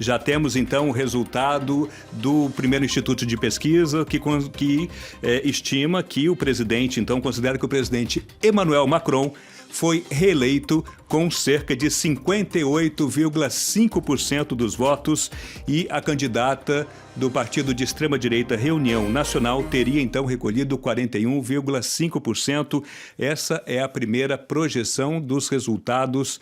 Já temos então o resultado do primeiro instituto de pesquisa que estima que o presidente, então considera que o presidente Emmanuel Macron foi reeleito com cerca de 58,5% dos votos e a candidata do partido de extrema-direita Reunião Nacional teria então recolhido 41,5%. Essa é a primeira projeção dos resultados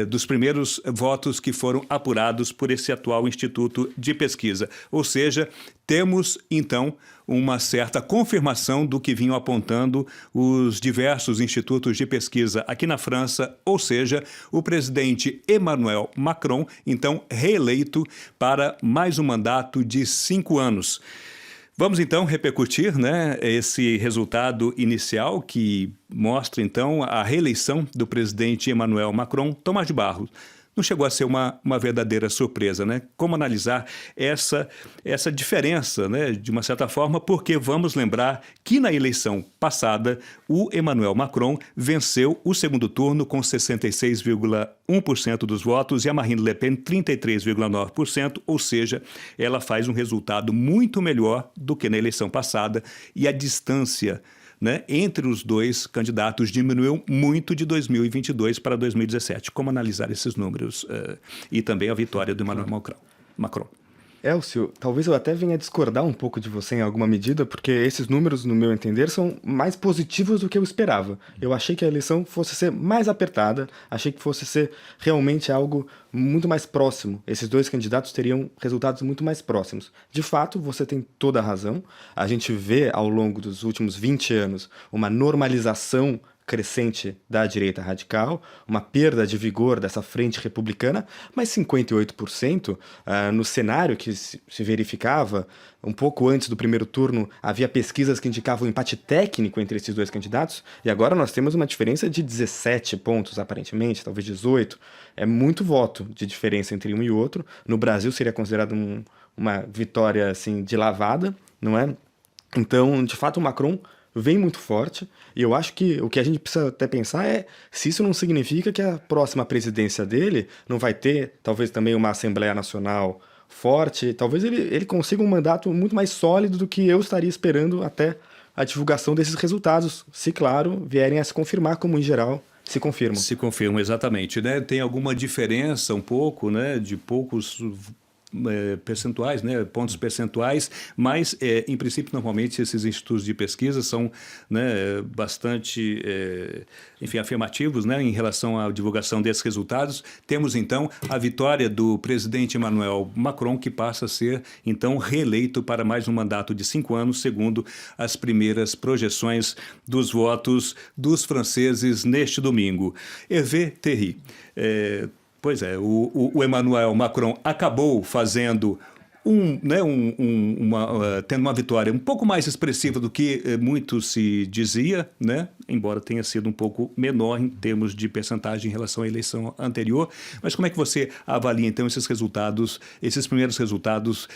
dos primeiros votos que foram apurados por esse atual instituto de pesquisa. Ou seja, temos então uma certa confirmação do que vinham apontando os diversos institutos de pesquisa aqui na França, ou seja, o presidente Emmanuel Macron, então reeleito para mais um mandato de 5 anos. Vamos então repercutir, esse resultado inicial que mostra então a reeleição do presidente Emmanuel Macron. Tomás de Barros, não chegou a ser uma verdadeira surpresa, né? Como analisar essa diferença, né, de uma certa forma, porque vamos lembrar que na eleição passada o Emmanuel Macron venceu o segundo turno com 66,1% dos votos e a Marine Le Pen 33,9%, ou seja, ela faz um resultado muito melhor do que na eleição passada e a distância, né, entre os dois candidatos diminuiu muito de 2022 para 2017. Como analisar esses números e também a vitória do Emmanuel Macron? Elcio, talvez eu até venha discordar um pouco de você em alguma medida, porque esses números, no meu entender, são mais positivos do que eu esperava. Eu achei que a eleição fosse ser mais apertada, achei que fosse ser realmente algo muito mais próximo. Esses dois candidatos teriam resultados muito mais próximos. De fato, você tem toda a razão. A gente vê ao longo dos últimos 20 anos uma normalização crescente da direita radical, uma perda de vigor dessa frente republicana, mas 58% no cenário que se verificava um pouco antes do primeiro turno, havia pesquisas que indicavam um empate técnico entre esses dois candidatos, e agora nós temos uma diferença de 17 pontos, aparentemente, talvez 18. É muito voto de diferença entre um e outro. No Brasil seria considerado uma vitória assim, de lavada, não é? Então, de fato, o Macron vem muito forte, e eu acho que o que a gente precisa até pensar é se isso não significa que a próxima presidência dele não vai ter, talvez também uma Assembleia Nacional forte, talvez ele consiga um mandato muito mais sólido do que eu estaria esperando até a divulgação desses resultados, se, claro, vierem a se confirmar, como em geral se confirmam. Se confirmam, exatamente, né? Tem alguma diferença um pouco, né, de poucos percentuais, né, pontos percentuais, mas em princípio normalmente esses institutos de pesquisa são, né, bastante afirmativos, né, em relação à divulgação desses resultados. Temos então a vitória do presidente Emmanuel Macron, que passa a ser então reeleito para mais um mandato de 5 anos, segundo as primeiras projeções dos votos dos franceses neste domingo. Hervé Terry, pois é, o Emmanuel Macron acabou fazendo tendo uma vitória um pouco mais expressiva do que muito se dizia, né? Embora tenha sido um pouco menor em termos de percentagem em relação à eleição anterior. Mas como é que você avalia, então, esses resultados, esses primeiros resultados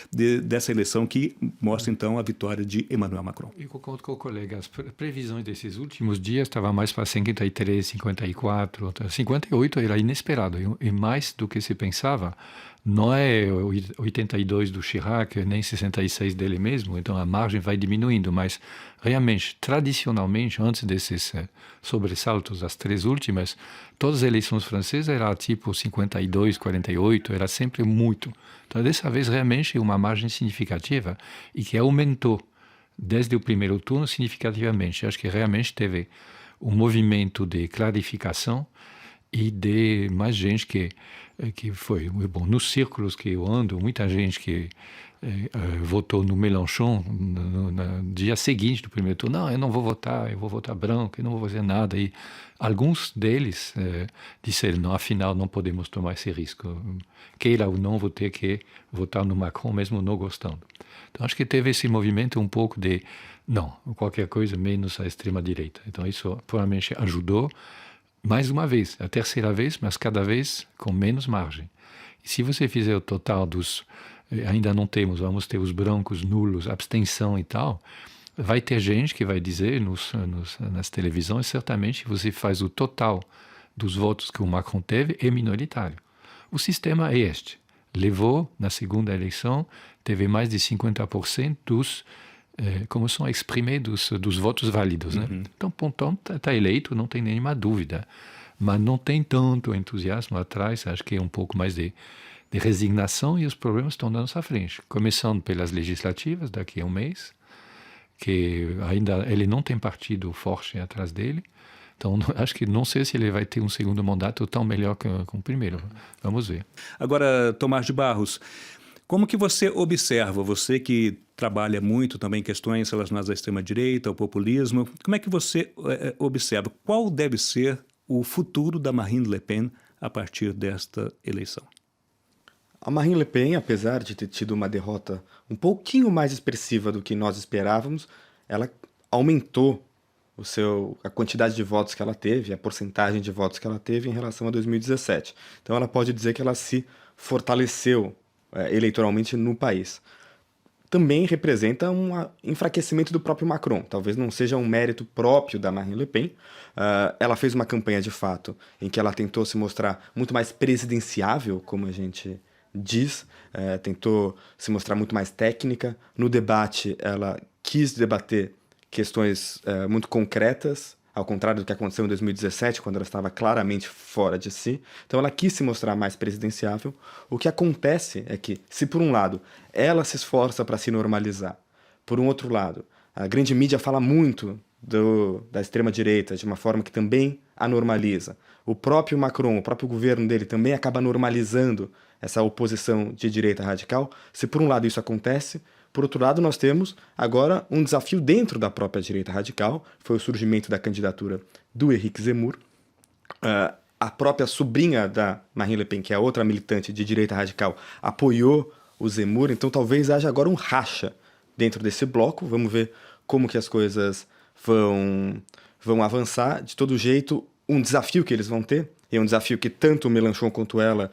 dessa eleição que mostra, então, a vitória de Emmanuel Macron? Eu concordo com o colega. As previsões desses últimos dias estavam mais para 53, 54, 58 era inesperado. E mais do que se pensava, não é 82 do Chirac, nem 66 dele mesmo, então a margem vai diminuindo, mas realmente, tradicionalmente, antes desses sobressaltos, as 3 últimas, todas as eleições francesas eram tipo 52, 48, era sempre muito. Então, dessa vez, realmente, uma margem significativa e que aumentou desde o primeiro turno significativamente. Acho que realmente teve um movimento de clarificação e de mais gente que foi bom. Nos círculos que eu ando, muita gente que votou no Mélenchon no dia seguinte do primeiro turno. Não, eu não vou votar, eu vou votar branco, eu não vou fazer nada. E alguns deles disseram, não, afinal não podemos tomar esse risco. Queira ou não, vou ter que votar no Macron, mesmo não gostando. Então acho que teve esse movimento um pouco de, não, qualquer coisa menos a extrema-direita. Então isso provavelmente ajudou. Mais uma vez, a terceira vez, mas cada vez com menos margem. E se você fizer o total dos... Ainda não temos, vamos ter os brancos, nulos, abstenção e tal, vai ter gente que vai dizer nas televisões, certamente, você faz o total dos votos que o Macron teve, é minoritário. O sistema é este. levou, na segunda eleição, teve mais de 50% como são exprimidos dos votos válidos. Né? Então, Ponton está eleito, não tem nenhuma dúvida. Mas não tem tanto entusiasmo atrás, acho que é um pouco mais de resignação e os problemas estão na nossa frente. Começando pelas legislativas, daqui a um mês, que ainda ele não tem partido forte atrás dele. Então, acho que não sei se ele vai ter um segundo mandato tão melhor que o primeiro. Vamos ver. Agora, Tomás de Barros, como que você observa, você que trabalha muito também em questões relacionadas à extrema-direita, ao populismo, como é que você observa qual deve ser o futuro da Marine Le Pen a partir desta eleição? A Marine Le Pen, apesar de ter tido uma derrota um pouquinho mais expressiva do que nós esperávamos, ela aumentou a quantidade de votos que ela teve, a porcentagem de votos que ela teve em relação a 2017. Então ela pode dizer que ela se fortaleceu eleitoralmente no país. Também representa um enfraquecimento do próprio Macron. Talvez não seja um mérito próprio da Marine Le Pen. Ela fez uma campanha, de fato, em que ela tentou se mostrar muito mais presidenciável, como a gente diz, tentou se mostrar muito mais técnica. No debate, ela quis debater questões muito concretas, ao contrário do que aconteceu em 2017, quando ela estava claramente fora de si. Então ela quis se mostrar mais presidenciável. O que acontece é que, se por um lado ela se esforça para se normalizar, por um outro lado, a grande mídia fala muito da extrema-direita, de uma forma que também a normaliza. O próprio Macron, o próprio governo dele também acaba normalizando essa oposição de direita radical. Se por um lado isso acontece, por outro lado, nós temos agora um desafio dentro da própria direita radical, foi o surgimento da candidatura do Éric Zemmour. A própria sobrinha da Marine Le Pen, que é outra militante de direita radical, apoiou o Zemmour, então talvez haja agora um racha dentro desse bloco. Vamos ver como que as coisas vão avançar. De todo jeito, um desafio que eles vão ter, e é um desafio que tanto o Mélenchon quanto ela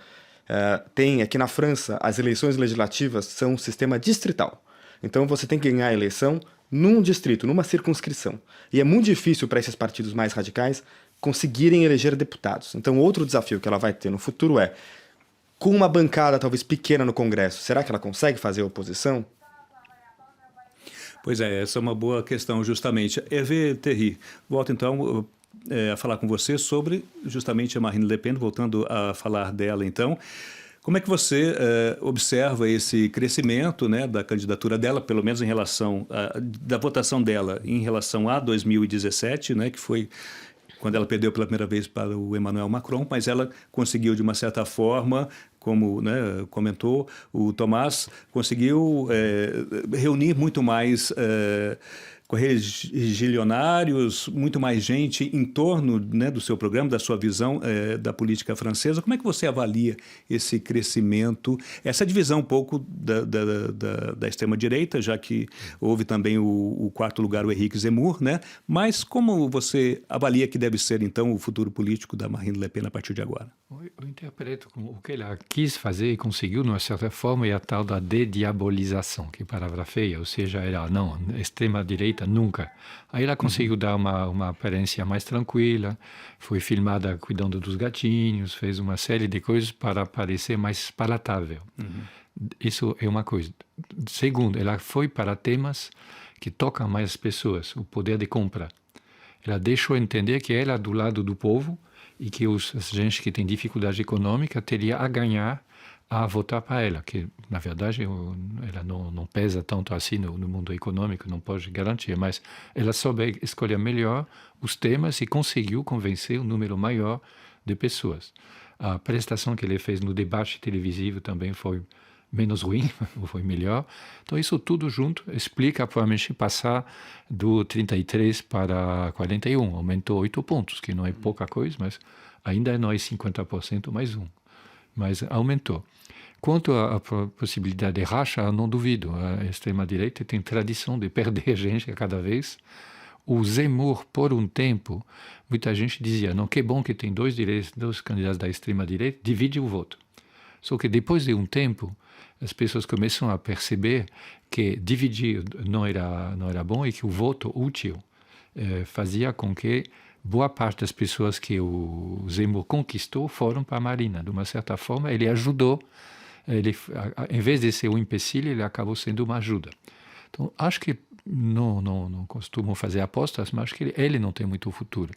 têm, é que na França as eleições legislativas são um sistema distrital. Então você tem que ganhar a eleição num distrito, numa circunscrição. E é muito difícil para esses partidos mais radicais conseguirem eleger deputados. Então outro desafio que ela vai ter no futuro é, com uma bancada talvez pequena no Congresso, será que ela consegue fazer oposição? Pois é, essa é uma boa questão justamente. Hervé Terry, volto então a falar com você sobre justamente a Marine Le Pen, voltando a falar dela então. Como é que você observa esse crescimento, né, da candidatura dela, pelo menos em relação da votação dela em relação a 2017, né, que foi quando ela perdeu pela primeira vez para o Emmanuel Macron, mas ela conseguiu, de uma certa forma, como, né, comentou o Tomás, conseguiu reunir muito mais correligionários, muito mais gente em torno, né, do seu programa, da sua visão da política francesa. Como é que você avalia esse crescimento, essa divisão um pouco da extrema-direita, já que houve também o quarto lugar, o Éric Zemmour, né? Mas como você avalia que deve ser, então, o futuro político da Marine Le Pen a partir de agora? Eu interpreto como o que ela quis fazer e conseguiu, de uma certa forma, é a tal da dediabolização, que palavra feia, ou seja, ela, não, extrema-direita nunca. Aí ela conseguiu dar uma aparência mais tranquila, foi filmada cuidando dos gatinhos, fez uma série de coisas para parecer mais palatável. Isso é uma coisa. Segundo, ela foi para temas que tocam mais as pessoas, o poder de compra. Ela deixou entender que ela é do lado do povo e que as gente que tem dificuldade econômica teria a ganhar a votar para ela, que na verdade ela não pesa tanto assim no mundo econômico, não pode garantir, mas ela soube escolher melhor os temas e conseguiu convencer um número maior de pessoas. A prestação que ele fez no debate televisivo também foi menos ruim, foi melhor. Então isso tudo junto explica provavelmente passar do 33 para 41, aumentou 8 pontos, que não é pouca coisa, mas ainda não é 50% mais um, mas aumentou. Quanto à possibilidade de racha, eu não duvido. A extrema-direita tem tradição de perder gente a cada vez. O Zemmour, por um tempo, muita gente dizia, não, que bom que tem dois candidatos da extrema-direita, divide o voto. Só que depois de um tempo, as pessoas começam a perceber que dividir não era bom e que o voto útil fazia com que boa parte das pessoas que o Zemmour conquistou foram para a Marina. De uma certa forma, ele ajudou em vez de ser um empecilho, ele acabou sendo uma ajuda. Então, acho que não costumo fazer apostas, mas acho que ele não tem muito futuro.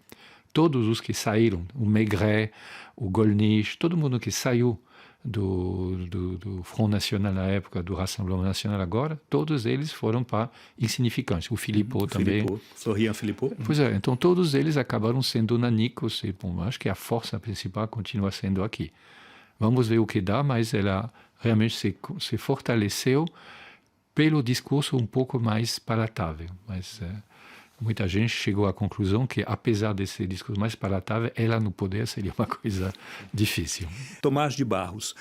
Todos os que saíram, o Maigret, o Gollnisch, todo mundo que saiu do Front National na época, do Rassemblement National agora, todos eles foram para insignificantes. O Philippot também. Florian Philippot. Pois é, então todos eles acabaram sendo nanicos. E, bom, acho que a força principal continua sendo aqui. Vamos ver o que dá, mas ela realmente se fortaleceu pelo discurso um pouco mais palatável. Mas muita gente chegou à conclusão que, apesar desse discurso mais palatável, ela no poder seria uma coisa difícil. Tomás de Barros,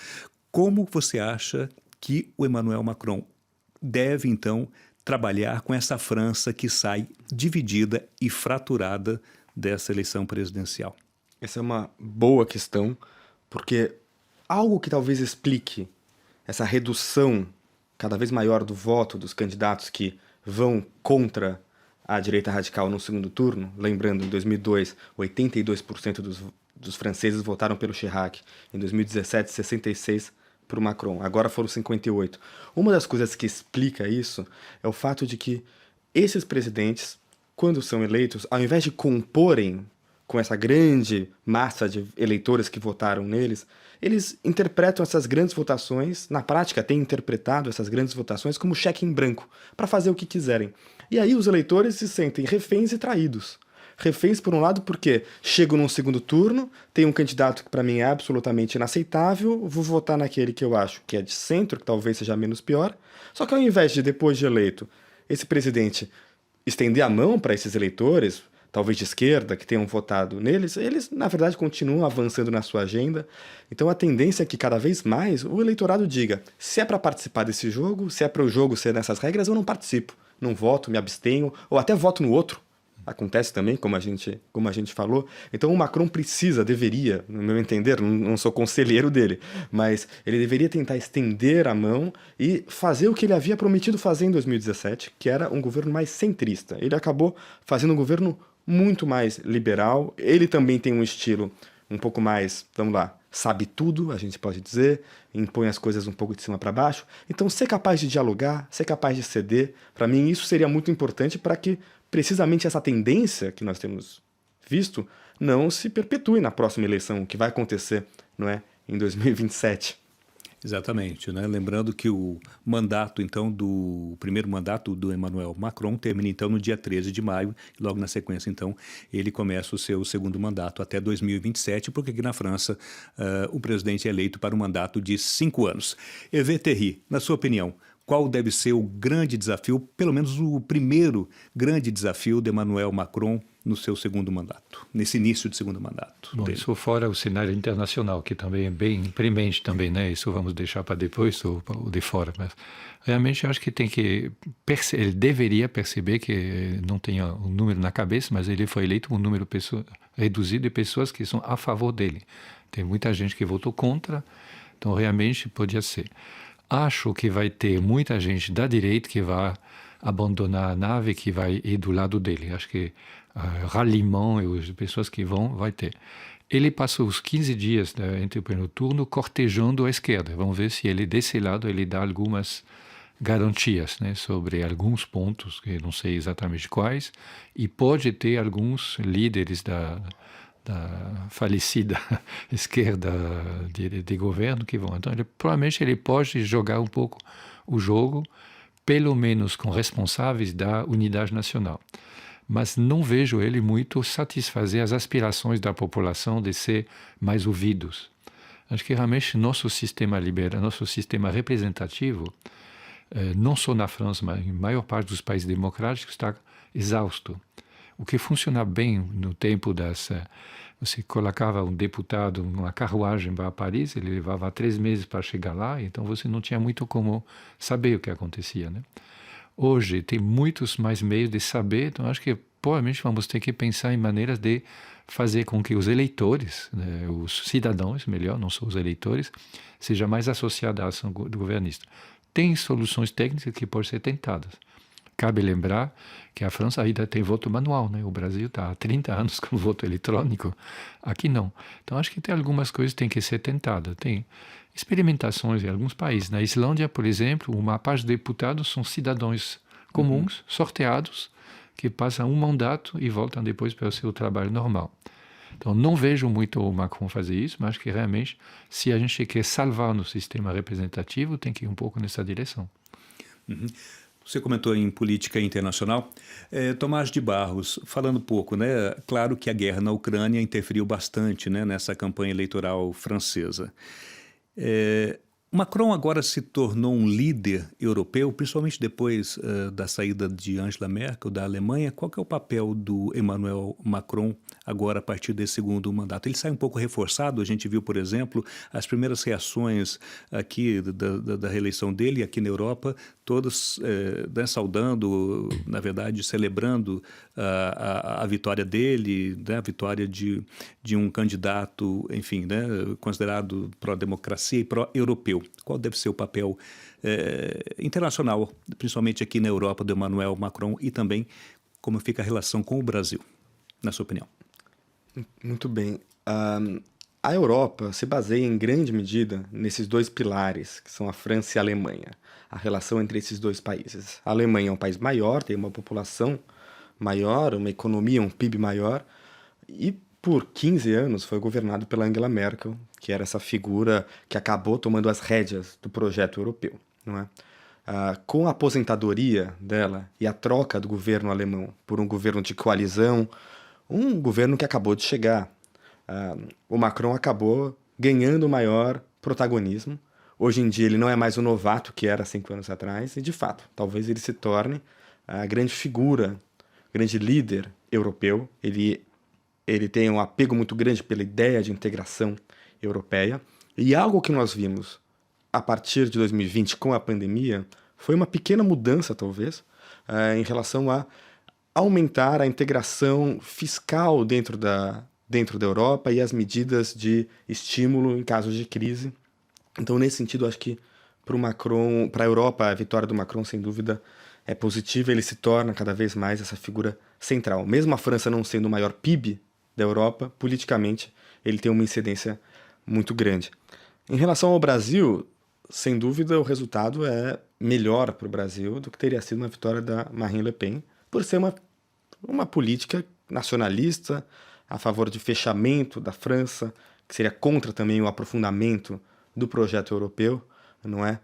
como você acha que o Emmanuel Macron deve, então, trabalhar com essa França que sai dividida e fraturada dessa eleição presidencial? Essa é uma boa questão, porque algo que talvez explique essa redução cada vez maior do voto dos candidatos que vão contra a direita radical no segundo turno, lembrando, em 2002, 82% dos franceses votaram pelo Chirac, em 2017, 66% para o Macron, agora foram 58%. Uma das coisas que explica isso é o fato de que esses presidentes, quando são eleitos, ao invés de comporem com essa grande massa de eleitores que votaram neles, eles interpretam essas grandes votações, na prática têm interpretado essas grandes votações como cheque em branco, para fazer o que quiserem. E aí os eleitores se sentem reféns e traídos. Reféns, por um lado, porque chego num segundo turno, tem um candidato que para mim é absolutamente inaceitável, vou votar naquele que eu acho que é de centro, que talvez seja menos pior, só que ao invés de, depois de eleito, esse presidente estender a mão para esses eleitores, talvez de esquerda, que tenham votado neles, eles, na verdade, continuam avançando na sua agenda. Então, a tendência é que, cada vez mais, o eleitorado diga, se é para participar desse jogo, se é para o jogo ser nessas regras, eu não participo. Não voto, me abstenho, ou até voto no outro. Acontece também, como a gente falou. Então, o Macron deveria, no meu entender, não sou conselheiro dele, mas ele deveria tentar estender a mão e fazer o que ele havia prometido fazer em 2017, que era um governo mais centrista. Ele acabou fazendo um governo muito mais liberal. Ele também tem um estilo um pouco mais, vamos lá, sabe tudo, a gente pode dizer, impõe as coisas um pouco de cima para baixo. Então, ser capaz de dialogar, ser capaz de ceder, para mim isso seria muito importante para que precisamente essa tendência que nós temos visto não se perpetue na próxima eleição, que vai acontecer, não é, em 2027. Exatamente, né? Lembrando que o mandato, então, o primeiro mandato do Emmanuel Macron termina, então, no dia 13 de maio, e logo na sequência, então, ele começa o seu segundo mandato até 2027, porque aqui na França o presidente é eleito para um mandato de 5 anos. Hervé Terry, na sua opinião, qual deve ser o grande desafio, pelo menos o primeiro grande desafio de Emmanuel Macron no seu segundo mandato, nesse início de segundo mandato? Bom, isso fora o cenário internacional, que também é bem imprimente também, né? Isso vamos deixar para depois, o de fora. Mas realmente acho que ele deveria perceber que não tem um número na cabeça, mas ele foi eleito um número reduzido de pessoas que são a favor dele. Tem muita gente que votou contra, então realmente podia ser. Acho que vai ter muita gente da direita que vai abandonar a nave, que vai ir do lado dele. Acho que ralliement e as pessoas que vai ter. Ele passou os 15 dias entre o primeiro turno cortejando a esquerda. Vamos ver se ele, desse lado, ele dá algumas garantias, né, sobre alguns pontos, que eu não sei exatamente quais, e pode ter alguns líderes da falecida esquerda de governo que vão. Então, provavelmente ele pode jogar um pouco o jogo, pelo menos com responsáveis da unidade nacional. Mas não vejo ele muito satisfazer as aspirações da população de ser mais ouvidos. Acho que realmente nosso sistema liberal, nosso sistema representativo, não só na França, mas em maior parte dos países democráticos, está exausto. O que funciona bem no tempo você colocava um deputado numa carruagem para Paris, ele levava 3 meses para chegar lá, então você não tinha muito como saber o que acontecia, né? Hoje tem muitos mais meios de saber, então acho que provavelmente vamos ter que pensar em maneiras de fazer com que os eleitores, né, os cidadãos, melhor, não só os eleitores, sejam mais associados à ação do governista. Tem soluções técnicas que podem ser tentadas. Cabe lembrar que a França ainda tem voto manual, né? O Brasil está há 30 anos com voto eletrônico, aqui não. Então, acho que tem algumas coisas que têm que ser tentadas. Tem experimentações em alguns países. Na Islândia, por exemplo, uma parte de deputados são cidadãos comuns, sorteados, que passam um mandato e voltam depois para o seu trabalho normal. Então, não vejo muito o Macron fazer isso, mas que realmente, se a gente quer salvar no sistema representativo, tem que ir um pouco nessa direção. Uhum. Você comentou em política internacional. Tomás de Barros, falando um pouco, né? Claro que a guerra na Ucrânia interferiu bastante, né, nessa campanha eleitoral francesa. Macron agora se tornou um líder europeu, principalmente depois da saída de Angela Merkel, da Alemanha. Qual que é o papel do Emmanuel Macron agora a partir desse segundo mandato? Ele sai um pouco reforçado. A gente viu, por exemplo, as primeiras reações aqui da reeleição dele aqui na Europa, todas né, saudando, na verdade, celebrando a vitória dele, né, a vitória de um candidato, enfim, né, considerado pró-democracia e pró-europeu. Qual deve ser o papel internacional, principalmente aqui na Europa, do Emmanuel Macron, e também como fica a relação com o Brasil, na sua opinião? Muito bem. A Europa se baseia em grande medida nesses dois pilares, que são a França e a Alemanha. A relação entre esses dois países. A Alemanha é um país maior, tem uma população maior, uma economia, um PIB maior, e por 15 anos foi governado pela Angela Merkel, que era essa figura que acabou tomando as rédeas do projeto europeu, não é? Com a aposentadoria dela e a troca do governo alemão por um governo de coalizão, um governo que acabou de chegar, o Macron acabou ganhando maior protagonismo. Hoje em dia ele não é mais o novato que era 5 anos atrás, e de fato, talvez ele se torne a grande figura, grande líder europeu. Ele tem um apego muito grande pela ideia de integração europeia, e algo que nós vimos a partir de 2020 com a pandemia foi uma pequena mudança, talvez, em relação a aumentar a integração fiscal dentro da Europa e as medidas de estímulo em casos de crise. Então, nesse sentido, acho que para a Europa, a vitória do Macron, sem dúvida, é positiva. Ele se torna cada vez mais essa figura central. Mesmo a França não sendo o maior PIB da Europa, politicamente, ele tem uma incidência muito grande. Em relação ao Brasil, sem dúvida, o resultado é melhor para o Brasil do que teria sido uma vitória da Marine Le Pen, por ser uma política nacionalista, a favor de fechamento da França, que seria contra também o aprofundamento do projeto europeu, não é?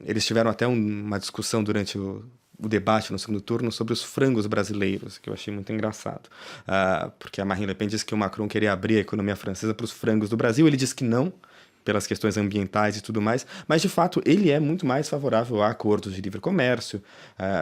Eles tiveram até uma discussão durante o debate no segundo turno sobre os frangos brasileiros, que eu achei muito engraçado. Porque a Marine Le Pen disse que o Macron queria abrir a economia francesa para os frangos do Brasil. Ele disse que não, pelas questões ambientais e tudo mais, mas de fato ele é muito mais favorável a acordos de livre comércio,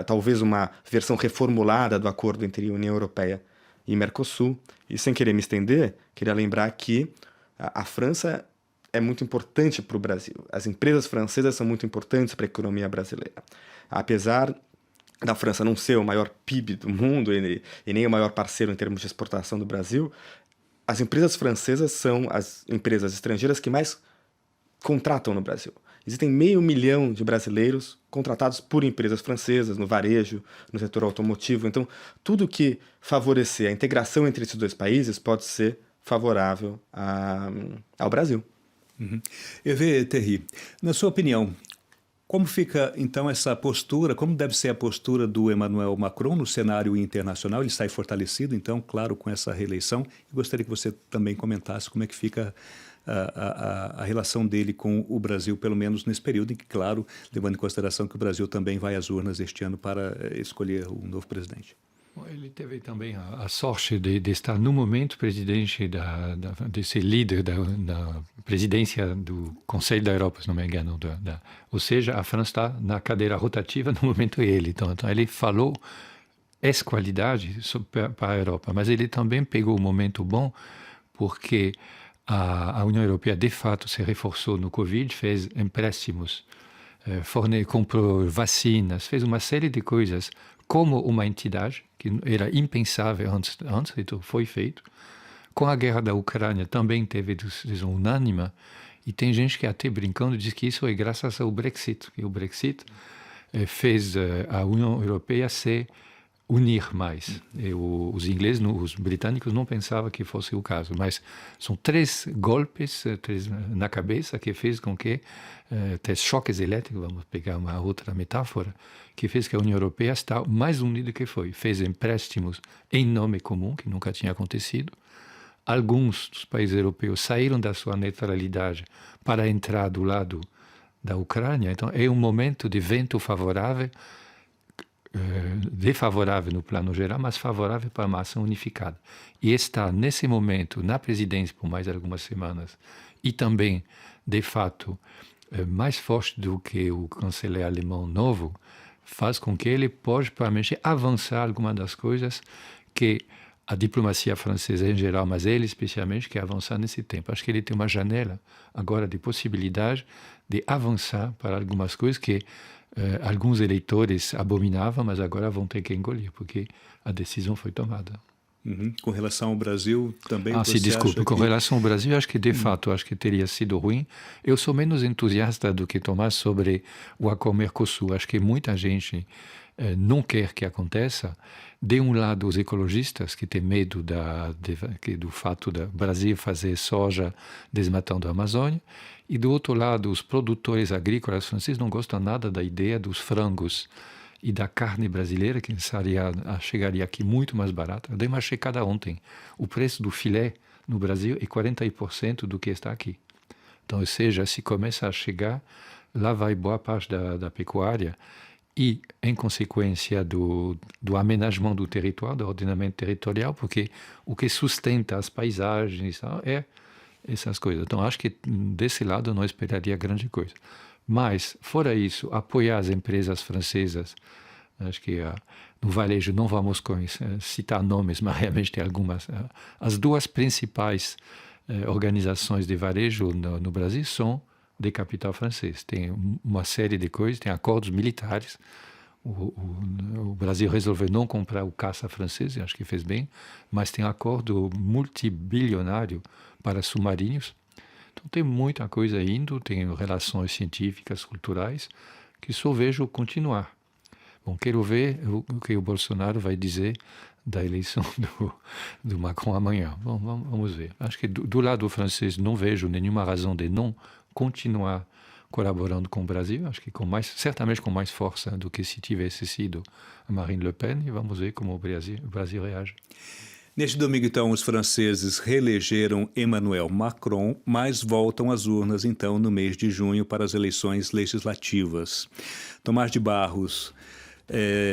talvez uma versão reformulada do acordo entre a União Europeia e Mercosul. E sem querer me estender, queria lembrar que a França é muito importante para o Brasil. As empresas francesas são muito importantes para a economia brasileira. Apesar da França não ser o maior PIB do mundo e nem o maior parceiro em termos de exportação do Brasil, as empresas francesas são as empresas estrangeiras que mais contratam no Brasil. Existem 500 mil de brasileiros contratados por empresas francesas, no varejo, no setor automotivo. Então, tudo que favorecer a integração entre esses dois países pode ser favorável ao Brasil. Uhum. Hervé Terry, na sua opinião, como fica, então, essa postura, como deve ser a postura do Emmanuel Macron no cenário internacional? Ele sai fortalecido, então, claro, com essa reeleição. E gostaria que você também comentasse como é que fica a relação dele com o Brasil, pelo menos nesse período em que, claro, levando em consideração que o Brasil também vai às urnas este ano para escolher um novo presidente. Ele teve também a sorte de estar no momento presidente de ser líder da presidência do Conselho da Europa, se não me engano. Ou seja, a França está na cadeira rotativa no momento ele. Então ele falou essa qualidade para a Europa, mas ele também pegou o momento bom porque a União Europeia de fato se reforçou no Covid, fez empréstimos, comprou vacinas, fez uma série de coisas como uma entidade, que era impensável antes, então foi feito. Com a guerra da Ucrânia também teve decisão unânime, e tem gente que até brincando diz que isso é graças ao Brexit. E o Brexit fez a União Europeia se unir mais. E os ingleses, os britânicos não pensavam que fosse o caso, mas são 3 golpes na cabeça que fez com que, 3 choques elétricos, vamos pegar uma outra metáfora, que fez que a União Europeia está mais unida que foi. Fez empréstimos em nome comum, que nunca tinha acontecido. Alguns dos países europeus saíram da sua neutralidade para entrar do lado da Ucrânia. Então, é um momento de vento favorável, desfavorável no plano geral, mas favorável para uma ação unificada. E está, nesse momento, na presidência por mais algumas semanas, e também, de fato, mais forte do que o chanceler alemão novo, faz com que ele pode, provavelmente, avançar algumas das coisas que a diplomacia francesa em geral, mas ele especialmente, quer avançar nesse tempo. Acho que ele tem uma janela agora de possibilidade de avançar para algumas coisas que alguns eleitores abominavam, mas agora vão ter que engolir, porque a decisão foi tomada. Uhum. Com relação ao Brasil, também você desculpe. acha Com que... relação ao Brasil, acho que, de fato, acho que teria sido ruim. Eu sou menos entusiasta do que Tomás sobre o acordo Mercosul. Acho que muita gente não quer que aconteça. De um lado, os ecologistas, que têm medo do fato do Brasil fazer soja desmatando a Amazônia, e do outro lado, os produtores agrícolas franceses não gostam nada da ideia dos frangos e da carne brasileira, que chegaria aqui muito mais barata. Eu dei uma checada ontem. O preço do filé no Brasil é 40% do que está aqui. Então, ou seja, se começa a chegar, lá vai boa parte da pecuária, e, em consequência do amenagement do território, do ordenamento territorial, porque o que sustenta as paisagens é essas coisas. Então, acho que desse lado eu não esperaria grande coisa. Mas, fora isso, apoiar as empresas francesas, acho que no varejo não vamos citar nomes, mas realmente tem algumas. As 2 principais organizações de varejo no Brasil são de capital francês. Tem uma série de coisas, tem acordos militares. O Brasil resolveu não comprar o caça francês, acho que fez bem, mas tem acordo multibilionário para submarinos. Então tem muita coisa indo, tem relações científicas, culturais, que só vejo continuar. Bom, quero ver o que o Bolsonaro vai dizer da eleição do Macron amanhã. Bom, vamos ver. Acho que do lado francês não vejo nenhuma razão de não continuar colaborando com o Brasil. Acho que certamente com mais força do que se tivesse sido a Marine Le Pen. E vamos ver como o Brasil reage. Neste domingo, então, os franceses reelegeram Emmanuel Macron, mas voltam às urnas, então, no mês de junho para as eleições legislativas. Tomás de Barros,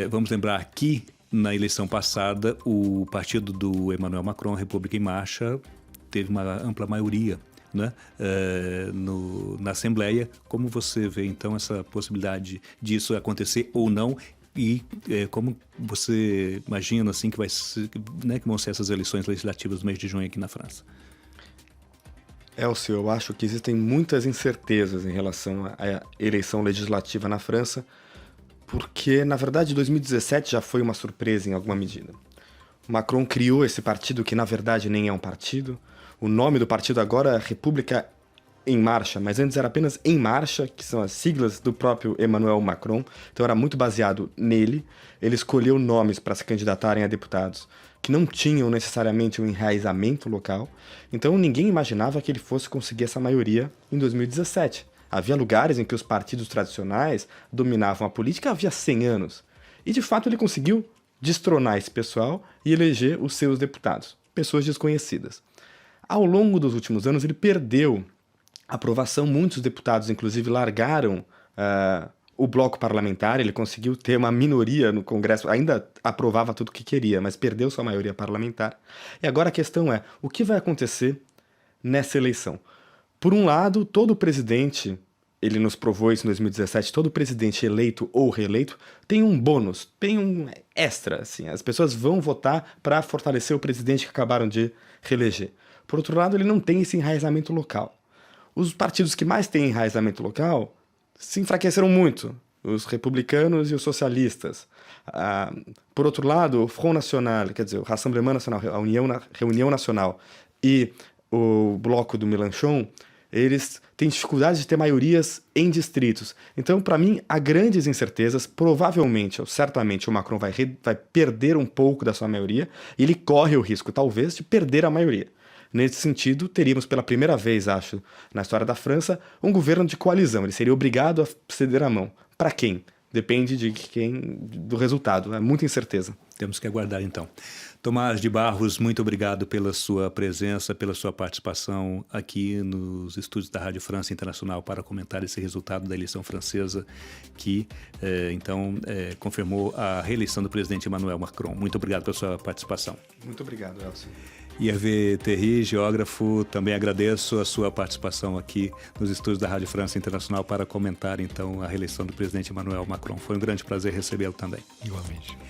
vamos lembrar que, na eleição passada, o partido do Emmanuel Macron, República em Marcha, teve uma ampla maioria, né, na Assembleia. Como você vê, então, essa possibilidade disso acontecer ou não? E como você imagina assim, que vão ser essas eleições legislativas no mês de junho aqui na França? Elcio, eu acho que existem muitas incertezas em relação à eleição legislativa na França, porque, na verdade, 2017 já foi uma surpresa em alguma medida. O Macron criou esse partido que, na verdade, nem é um partido. O nome do partido agora é República em Marcha, mas antes era apenas Em Marcha, que são as siglas do próprio Emmanuel Macron. Então era muito baseado nele. Ele escolheu nomes para se candidatarem a deputados que não tinham necessariamente um enraizamento local. Então ninguém imaginava que ele fosse conseguir essa maioria em 2017. Havia lugares em que os partidos tradicionais dominavam a política havia 100 anos. E de fato ele conseguiu destronar esse pessoal e eleger os seus deputados, pessoas desconhecidas. Ao longo dos últimos anos ele perdeu aprovação, muitos deputados, inclusive, largaram o bloco parlamentar. Ele conseguiu ter uma minoria no Congresso, ainda aprovava tudo o que queria, mas perdeu sua maioria parlamentar. E agora a questão é, o que vai acontecer nessa eleição? Por um lado, todo presidente, ele nos provou isso em 2017, todo presidente eleito ou reeleito tem um bônus, tem um extra, assim, as pessoas vão votar para fortalecer o presidente que acabaram de reeleger. Por outro lado, ele não tem esse enraizamento local. Os partidos que mais têm enraizamento local se enfraqueceram muito, os republicanos e os socialistas. Por outro lado, o Front National, quer dizer, o Rassemblement National, a Reunião Nacional e o bloco do Mélenchon eles têm dificuldade de ter maiorias em distritos. Então, para mim, há grandes incertezas. Provavelmente, ou certamente, o Macron vai perder um pouco da sua maioria e ele corre o risco, talvez, de perder a maioria. Nesse sentido, teríamos pela primeira vez, acho, na história da França, um governo de coalizão. Ele seria obrigado a ceder a mão. Para quem? Depende do resultado. É muita incerteza. Temos que aguardar, então. Tomás de Barros, muito obrigado pela sua presença, pela sua participação aqui nos estúdios da Rádio França Internacional para comentar esse resultado da eleição francesa que, confirmou a reeleição do presidente Emmanuel Macron. Muito obrigado pela sua participação. Muito obrigado, Elcio. Hervé Terry, geógrafo, também agradeço a sua participação aqui nos estúdios da Rádio França Internacional para comentar, então, a reeleição do presidente Emmanuel Macron. Foi um grande prazer recebê-lo também. Igualmente.